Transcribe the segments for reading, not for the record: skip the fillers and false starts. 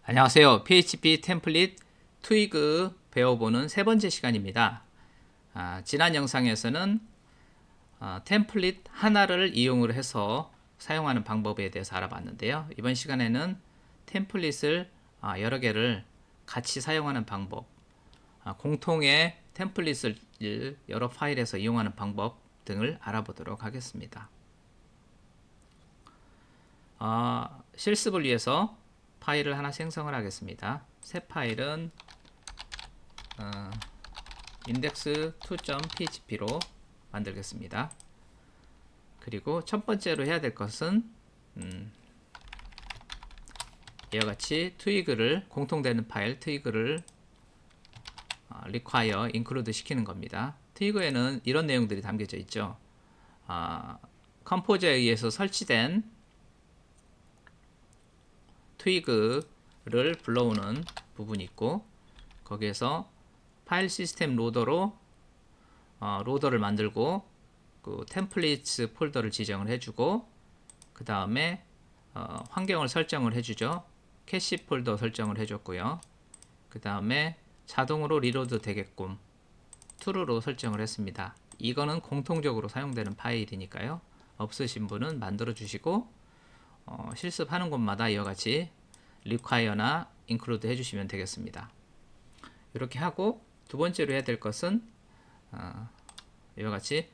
안녕하세요. PHP 템플릿 트위그 배워보는 세 번째 시간입니다. 지난 영상에서는 템플릿 하나를 이용을 해서 사용하는 방법에 대해서 알아봤는데요. 이번 시간에는 템플릿을 여러 개를 같이 사용하는 방법, 공통의 템플릿을 여러 파일에서 이용하는 방법 등을 알아보도록 하겠습니다. 실습을 위해서 파일을 하나 생성을 하겠습니다. 새 파일은 index2.php로 만들겠습니다. 그리고 첫 번째로 해야 될 것은 이와 같이 트위그를 공통되는 파일 트위그를 require include 시키는 겁니다. 트위그에는 이런 내용들이 담겨져 있죠. 컴포저에 의해서 설치된 트위그를 불러오는 부분이 있고, 거기에서 파일 시스템 로더로 로더를 만들고 그 템플릿 폴더를 지정을 해주고, 그 다음에 환경을 설정을 해주죠. 캐시 폴더 설정을 해줬고요. 그 다음에 자동으로 리로드 되게끔 true로 설정을 했습니다. 이거는 공통적으로 사용되는 파일이니까요. 없으신 분은 만들어 주시고 실습하는 곳마다 이와 같이 require나 include 해주시면 되겠습니다. 이렇게 하고 두 번째로 해야 될 것은 이와 같이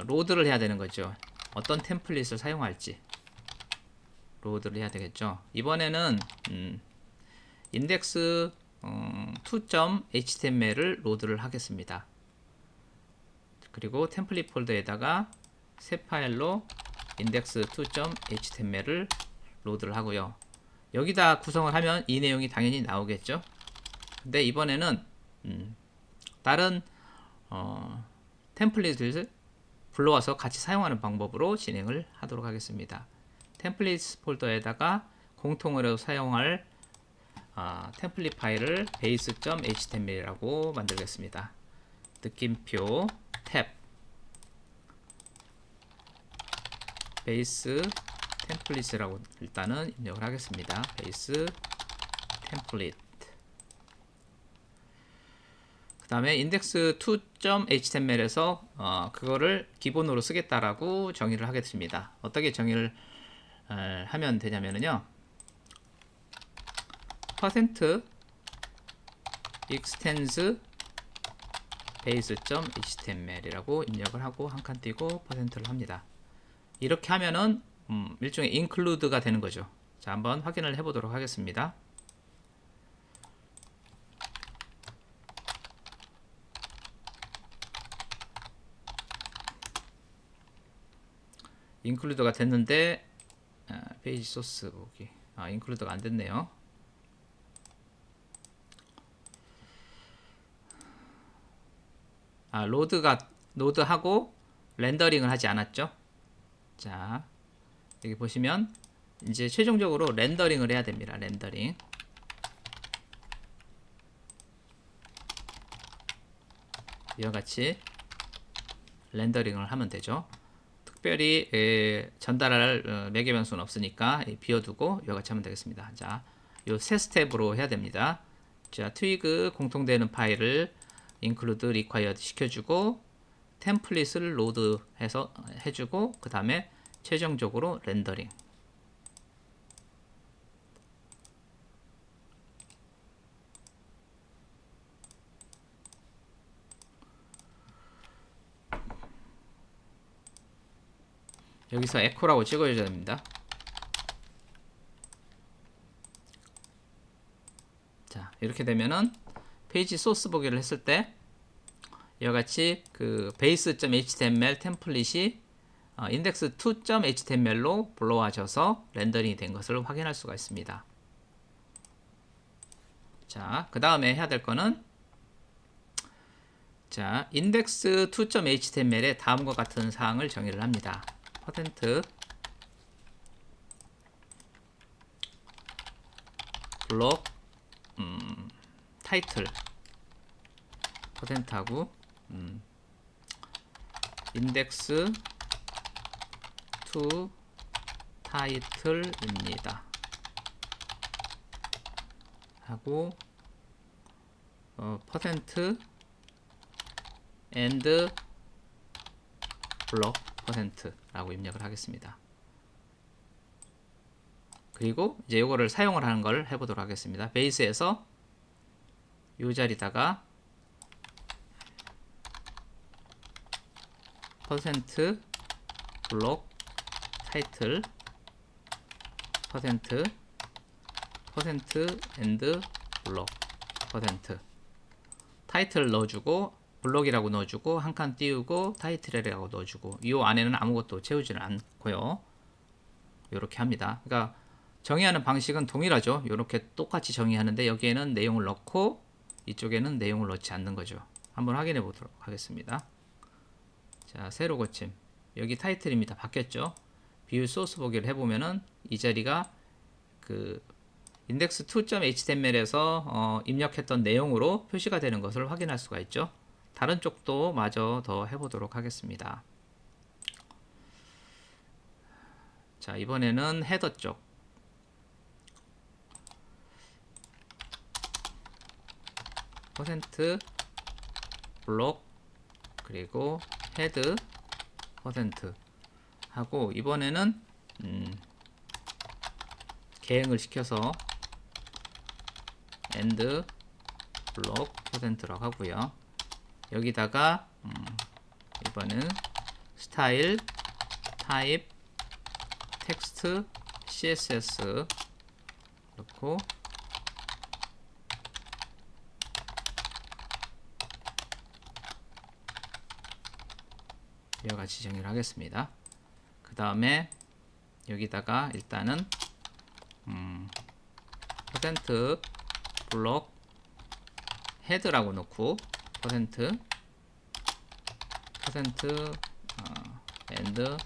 로드를 해야 되는 거죠. 어떤 템플릿을 사용할지 로드를 해야 되겠죠. 이번에는 index 2.html을 로드를 하겠습니다. 그리고 템플릿 폴더에다가 새 파일로 index2.html을 로드를 하고요. 여기다 구성을 하면 이 내용이 당연히 나오겠죠. 근데 이번에는 다른 템플릿을 불러와서 같이 사용하는 방법으로 진행을 하도록 하겠습니다. 템플릿 폴더에다가 공통으로 사용할 템플릿 파일을 base.html이라고 만들겠습니다. 느낌표 탭 베이스 템플릿이라고 일단은 입력을 하겠습니다. 베이스 템플릿. 그 다음에 index 2.html에서 그거를 기본으로 쓰겠다라고 정의를 하겠습니다. 어떻게 정의를 하면 되냐면요, %extends base.html이라고 입력을 하고 한 칸 띄고 %를 합니다. 이렇게 하면은 일종의 include가 되는 거죠. 자, 한번 확인을 해보도록 하겠습니다. include가 됐는데 페이지 소스 보기 include가 안 됐네요. 로드하고 렌더링을 하지 않았죠. 자, 여기 보시면 이제 최종적으로 렌더링을 해야 됩니다. 렌더링. 이와 같이 렌더링을 하면 되죠. 특별히 전달할 매개 변수는 없으니까 비워두고 이와 같이 하면 되겠습니다. 자, 요 세 스텝으로 해야 됩니다. 자, 트위그 공통되는 파일을 include required 시켜주고 템플릿을 로드 해서 해주고 그 다음에 최종적으로 렌더링. 여기서 에코라고 찍어줘야 됩니다. 자, 이렇게 되면은 페이지 소스 보기를 했을 때 이와 같이 그 base.html 템플릿이 index2.html로 불러와져서 렌더링이 된 것을 확인할 수가 있습니다. 자, 그 다음에 해야 될 거는 자, index2.html에 다음과 같은 사항을 정의를 합니다. 블록 타이틀 하고 index to title입니다. 하고 퍼센트 and 블록 퍼센트라고 입력을 하겠습니다. 그리고 이제 이거를 사용을 하는 걸 해보도록 하겠습니다. 베이스에서 이 자리다가 퍼센트 블록 타이틀 퍼센트 and 블록 퍼센트 타이틀 넣어주고 블록이라고 넣어주고 한 칸 띄우고 타이틀이라고 넣어주고 이 안에는 아무것도 채우지는 않고요. 이렇게 합니다. 그러니까 정의하는 방식은 동일하죠. 이렇게 똑같이 정의하는데 여기에는 내용을 넣고 이쪽에는 내용을 넣지 않는 거죠. 한번 확인해 보도록 하겠습니다. 자, 새로 고침. 여기 타이틀입니다. 바뀌었죠. 비율 소스 보기를 해보면은 이 자리가 그 index2.html에서 입력했던 내용으로 표시가 되는 것을 확인할 수가 있죠. 다른 쪽도 마저 더 해보도록 하겠습니다. 자, 이번에는 헤더 쪽. 퍼센트 블록 그리고 헤드 퍼센트 하고 이번에는 개응을 시켜서 and 블록 퍼센트라고 하고요. 여기다가 이번에는 스타일 타입 텍스트 css 넣고 이와 같이 정의를 하겠습니다. 그 다음에 여기다가 일단은 퍼센트 블록 헤드라고 넣고 퍼센트 and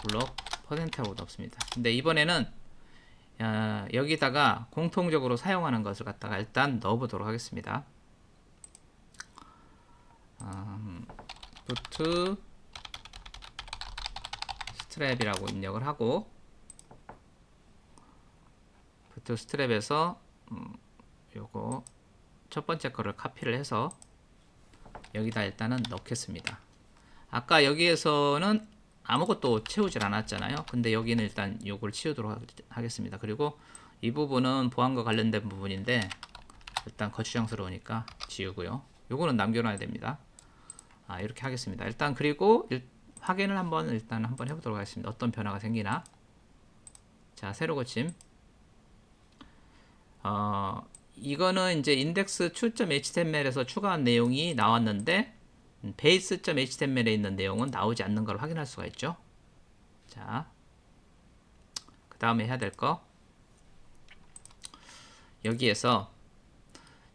블록 퍼센트라고 넣습니다. 근데 이번에는 여기다가 공통적으로 사용하는 것을 갖다가 일단 넣어보도록 하겠습니다. 부트 스트랩이라고 입력을 하고 부트 스트랩에서 요거 첫 번째 거를 카피를 해서 여기다 일단은 넣겠습니다. 아까 여기에서는 아무것도 채우질 않았잖아요. 근데 여기는 일단 요걸 치우도록 하겠습니다. 그리고 이 부분은 보안과 관련된 부분인데 일단 거추장스러우니까 지우고요. 요거는 남겨놔야 됩니다. 이렇게 하겠습니다. 일단 그리고 확인을 한번 해보도록 하겠습니다. 어떤 변화가 생기나. 자, 새로 고침. 이거는 이제 index2.html에서 추가한 내용이 나왔는데 base.html에 있는 내용은 나오지 않는 걸 확인할 수가 있죠. 자, 그 다음에 해야 될 거 여기에서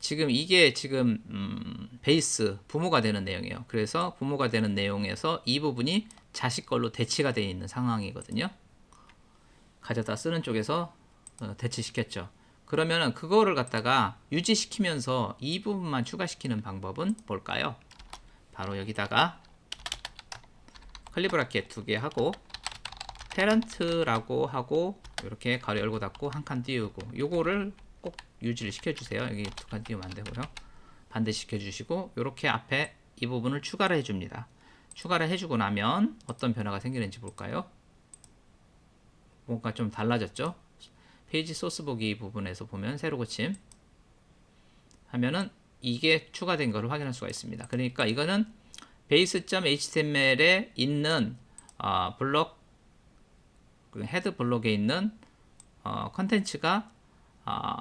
지금 이게 지금 베이스 부모가 되는 내용이에요. 그래서 부모가 되는 내용에서 이 부분이 자식 걸로 대치가 되어 있는 상황이거든요. 가져다 쓰는 쪽에서 대치시켰죠. 그러면은 그거를 갖다가 유지시키면서 이 부분만 추가시키는 방법은 뭘까요? 바로 여기다가 클리 브라켓 2개 하고 페런트라고 하고 이렇게 가로 열고 닫고 한 칸 띄우고 요거를 꼭 유지를 시켜주세요. 여기 두 칸 띄우면 안 되고요. 반드시 시켜주시고 이렇게 앞에 이 부분을 추가를 해줍니다. 추가를 해주고 나면 어떤 변화가 생기는지 볼까요? 뭔가 좀 달라졌죠? 페이지 소스 보기 부분에서 보면 새로 고침 하면은 이게 추가된 것을 확인할 수가 있습니다. 그러니까 이거는 base.html에 있는 블록 헤드 블록에 있는 컨텐츠가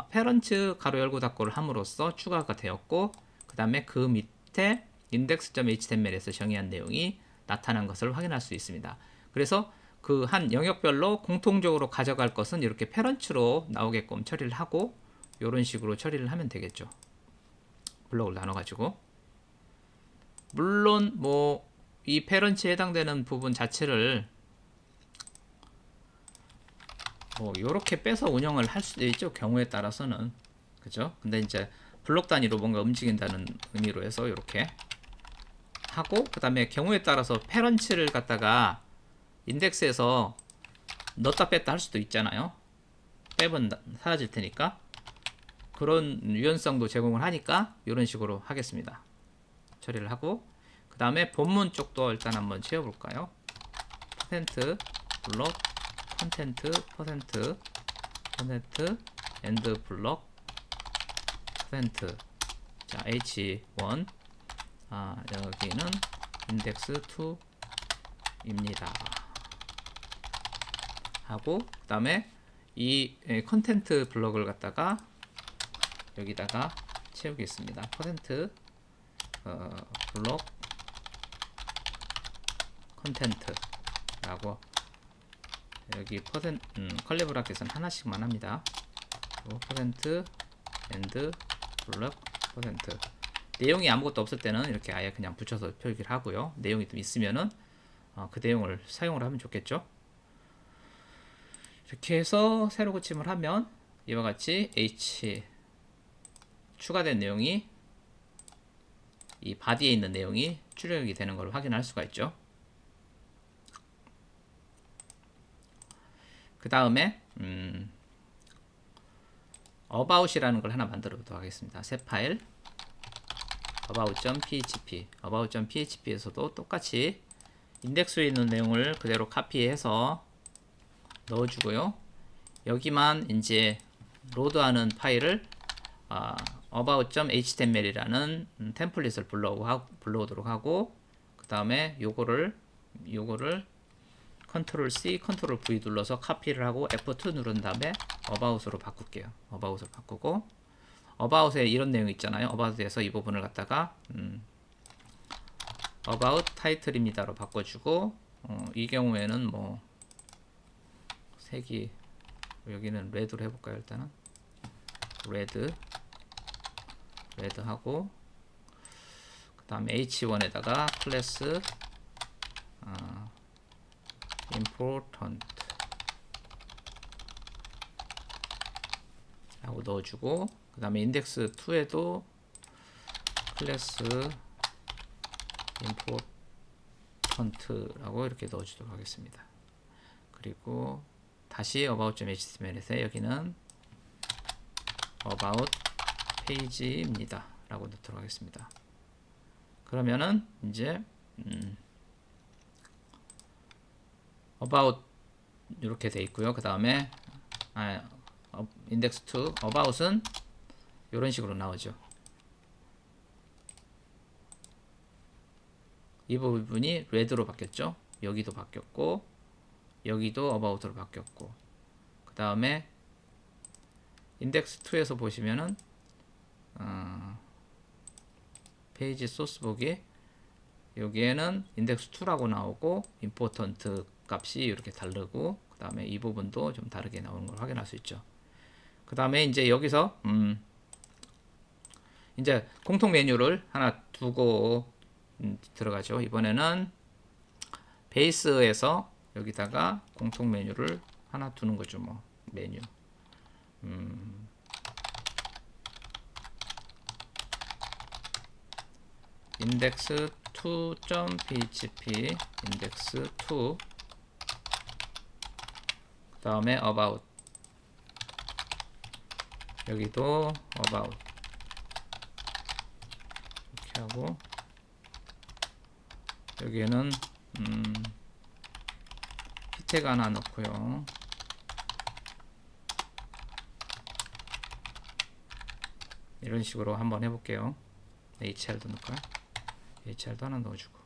페런츠 가로 열고 닫고를 함으로써 추가가 되었고 그 다음에 그 밑에 index.html에서 정의한 내용이 나타난 것을 확인할 수 있습니다. 그래서 그 한 영역별로 공통적으로 가져갈 것은 이렇게 페런츠로 나오게끔 처리를 하고 이런 식으로 처리를 하면 되겠죠. 블록을 나눠 가지고 물론 뭐 이 페런츠에 해당되는 부분 자체를 뭐 이렇게 빼서 운영을 할 수도 있죠. 경우에 따라서는 그죠? 근데 이제 블록 단위로 뭔가 움직인다는 의미로 해서 이렇게 하고 그 다음에 경우에 따라서 페런츠를 갖다가 인덱스에서 넣었다 뺐다 할 수도 있잖아요. 빼면 사라질 테니까 그런 유연성도 제공을 하니까 이런 식으로 하겠습니다. 처리를 하고 그 다음에 본문 쪽도 일단 한번 채워볼까요? 퍼센트 블록 컨텐트 퍼센트 엔드 블록 퍼센트 자 h1 여기는 인덱스 2입니다 하고 그 다음에 이 컨텐트 블록을 갖다가 여기다가 채우겠습니다. 퍼센트 블록 컨텐트라고 여기 컬리 브라켓은 하나씩만 합니다. 퍼센트 엔드 블록 퍼센트 내용이 아무것도 없을 때는 이렇게 아예 그냥 붙여서 표기를 하고요. 내용이 좀 있으면은 그 내용을 사용을 하면 좋겠죠. 이렇게 해서 세로 고침을 하면 이와 같이 H 추가된 내용이 이 바디에 있는 내용이 출력이 되는 걸 확인할 수가 있죠. 그 다음에 about이라는 걸 하나 만들어 보도록 하겠습니다. 새 파일 about.php에서도 똑같이 인덱스에 있는 내용을 그대로 카피해서 넣어주고요. 여기만 이제 로드하는 파일을 about.html이라는 템플릿을 불러오도록 하고 그 다음에 요거를 컨트롤 C, 컨트롤 V 눌러서 카피를 하고 F2 누른 다음에 about으로 바꿀게요. about으로 바꾸고 about에 이런 내용 있잖아요. about에서 이 부분을 갖다가 about title입니다로 바꿔주고 이 경우에는 뭐 색이 여기는 red로 해볼까요? 일단은 red 하고 그 다음에 h1에다가 클래스 important 라고 넣어주고 그 다음에 인덱스 2에도 클래스 important 라고 이렇게 넣어주도록 하겠습니다. 그리고 다시 about.html에서 여기는 about page입니다 라고 넣도록 하겠습니다. 그러면은 이제 about 이렇게 돼 있고요. 그 다음에 인덱스 2 about은 이런 식으로 나오죠. 이 부분이 red로 바뀌었죠. 여기도 바뀌었고 여기도 about로 바뀌었고 그 다음에 인덱스 2에서 보시면은 페이지 소스북이 여기에는 인덱스 2라고 나오고 important 값이 이렇게 다르고 그 다음에 이 부분도 좀 다르게 나오는 걸 확인할 수 있죠. 그 다음에 이제 여기서 이제 공통 메뉴를 하나 두고 들어가죠. 이번에는 베이스에서 여기다가 공통 메뉴를 하나 두는 거죠. 뭐 메뉴 index 2.php index 2 그 다음에 about 여기도 about 이렇게 하고 여기에는 피태그 하나 넣고요. 이런 식으로 한번 해볼게요. HR도 넣을까요? HR도 하나 넣어주고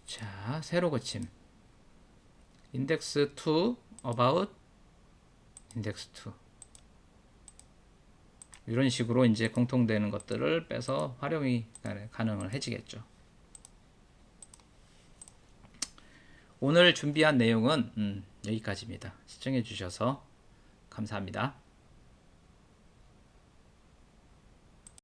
자 세로 고침 index 2 about index 2 이런 식으로 이제 공통되는 것들을 빼서 활용이 가능을 해지겠죠. 오늘 준비한 내용은 여기까지입니다. 시청해 주셔서 감사합니다.